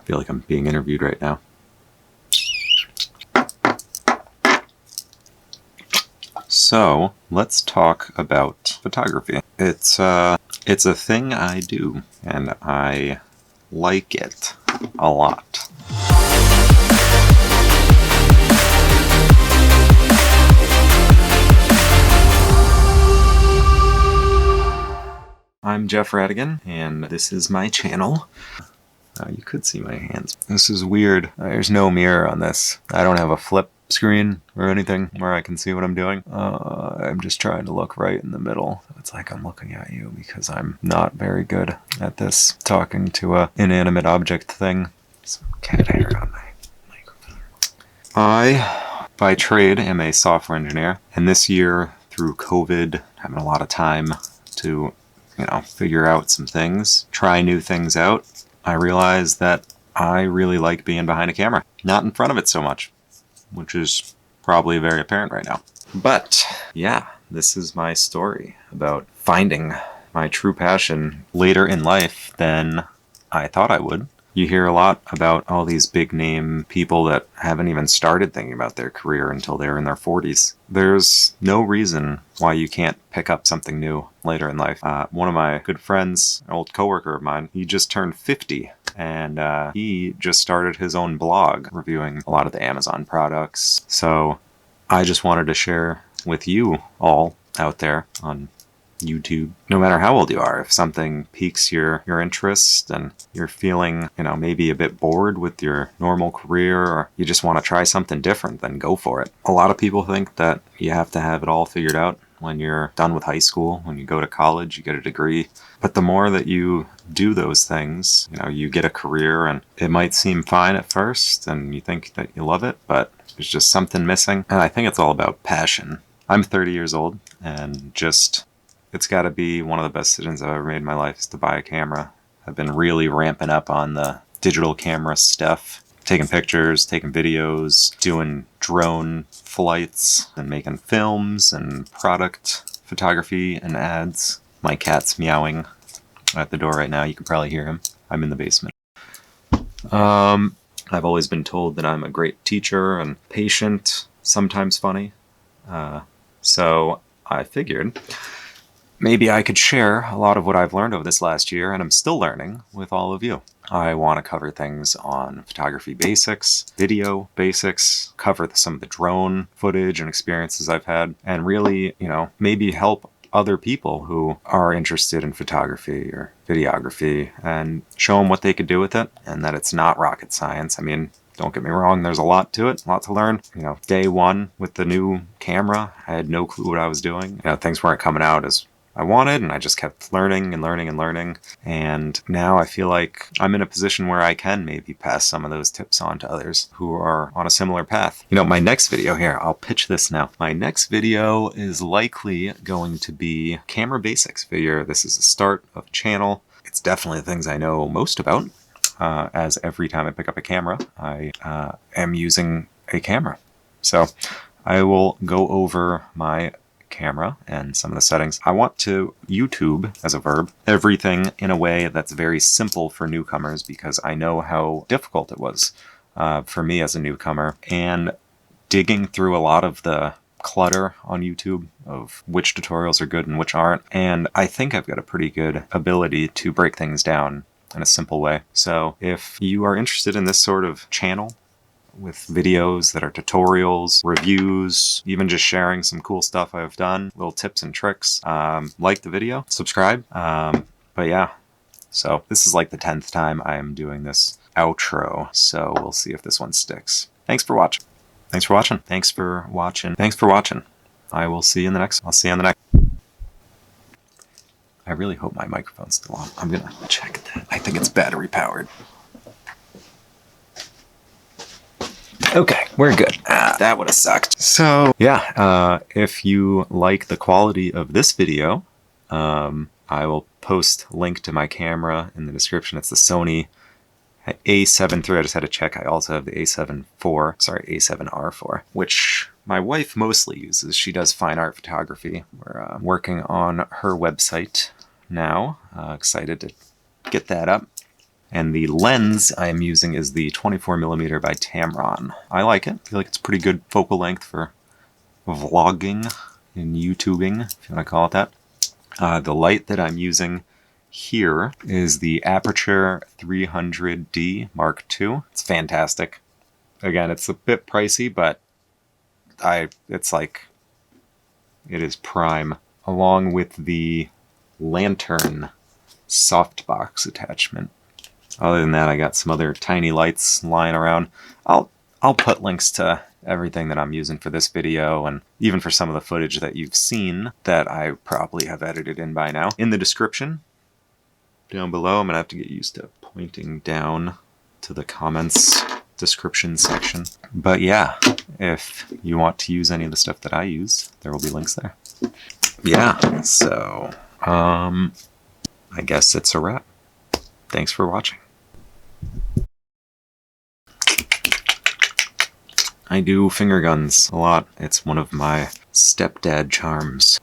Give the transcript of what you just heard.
feel like I'm being interviewed right now. So let's talk about photography. It's a thing I do, and I like it a lot. I'm Jeff Radigan, and this is my channel. You could see my hands. This is weird. There's no mirror on this. I don't have a flip screen or anything where I can see what I'm doing. I'm just trying to look right in the middle. It's like I'm looking at you because I'm not very good at this talking to a inanimate object thing. Some cat hair on my microphone. I, by trade, am a software engineer, and this year, through COVID, having a lot of time to figure out some things, try new things out, I realized that I really like being behind a camera, not in front of it so much, which is probably very apparent right now. But yeah, this is my story about finding my true passion later in life than I thought I would. You hear a lot about all these big name people that haven't even started thinking about their career until they're in their 40s. There's no reason why you can't pick up something new later in life. One of my good friends, an old coworker of mine, he just turned 50, and he just started his own blog reviewing a lot of the Amazon products. So I just wanted to share with you all out there on YouTube, no matter how old you are, if something piques your interest and you're feeling, maybe a bit bored with your normal career, or you just want to try something different, then go for it. A lot of people think that you have to have it all figured out when you're done with high school, when you go to college, you get a degree. But the more that you do those things, you get a career, and it might seem fine at first and you think that you love it, but there's just something missing. And I think it's all about passion. I'm 30 years old, and it's got to be one of the best decisions I've ever made in my life is to buy a camera. I've been really ramping up on the digital camera stuff, taking pictures, taking videos, doing drone flights, and making films and product photography and ads. My cat's meowing at the door right now. You can probably hear him. I'm in the basement. I've always been told that I'm a great teacher and patient, sometimes funny. So I figured maybe I could share a lot of what I've learned over this last year, and I'm still learning, with all of you. I want to cover things on photography basics, video basics, cover some of the drone footage and experiences I've had, and really, maybe help other people who are interested in photography or videography and show them what they could do with it, and that it's not rocket science. I mean, don't get me wrong, there's a lot to it, a lot to learn. Day one with the new camera, I had no clue what I was doing. Things weren't coming out as I wanted, and I just kept learning and learning and learning. And now I feel like I'm in a position where I can maybe pass some of those tips on to others who are on a similar path. My next video here, I'll pitch this now. My next video is likely going to be camera basics video. This is the start of a channel. It's definitely the things I know most about, as every time I pick up a camera, I am using a camera. So I will go over my camera and some of the settings. I want to YouTube, as a verb, everything in a way that's very simple for newcomers, because I know how difficult it was for me as a newcomer, and digging through a lot of the clutter on YouTube of which tutorials are good and which aren't. And I think I've got a pretty good ability to break things down in a simple way. So if you are interested in this sort of channel, with videos that are tutorials, reviews, even just sharing some cool stuff I've done, little tips and tricks, like the video, subscribe. But yeah, so this is like the 10th time I am doing this outro, so we'll see if this one sticks. Thanks for watching. Thanks for watching. Thanks for watching. Thanks for watching. I will see you in the next. I'll see you on the next. I really hope my microphone's still on. I'm gonna check that. I think it's battery powered. Okay, we're good. That would have sucked. So yeah, if you like the quality of this video, I will post a link to my camera in the description. It's the Sony A7 III. I just had to check. I also have the A7R IV, which my wife mostly uses. She does fine art photography. We're working on her website now. Excited to get that up. And the lens I'm using is the 24mm by Tamron. I like it. I feel like it's pretty good focal length for vlogging and YouTubing, if you want to call it that. The light that I'm using here is the Aperture 300D Mark II. It's fantastic. Again, it's a bit pricey, but it is prime. Along with the lantern softbox attachment. Other than that, I got some other tiny lights lying around. I'll put links to everything that I'm using for this video, and even for some of the footage that you've seen that I probably have edited in by now, in the description down below. I'm gonna have to get used to pointing down to the comments description section. But yeah, if you want to use any of the stuff that I use, there will be links there. Yeah, so I guess it's a wrap. Thanks for watching. I do finger guns a lot. It's one of my stepdad charms.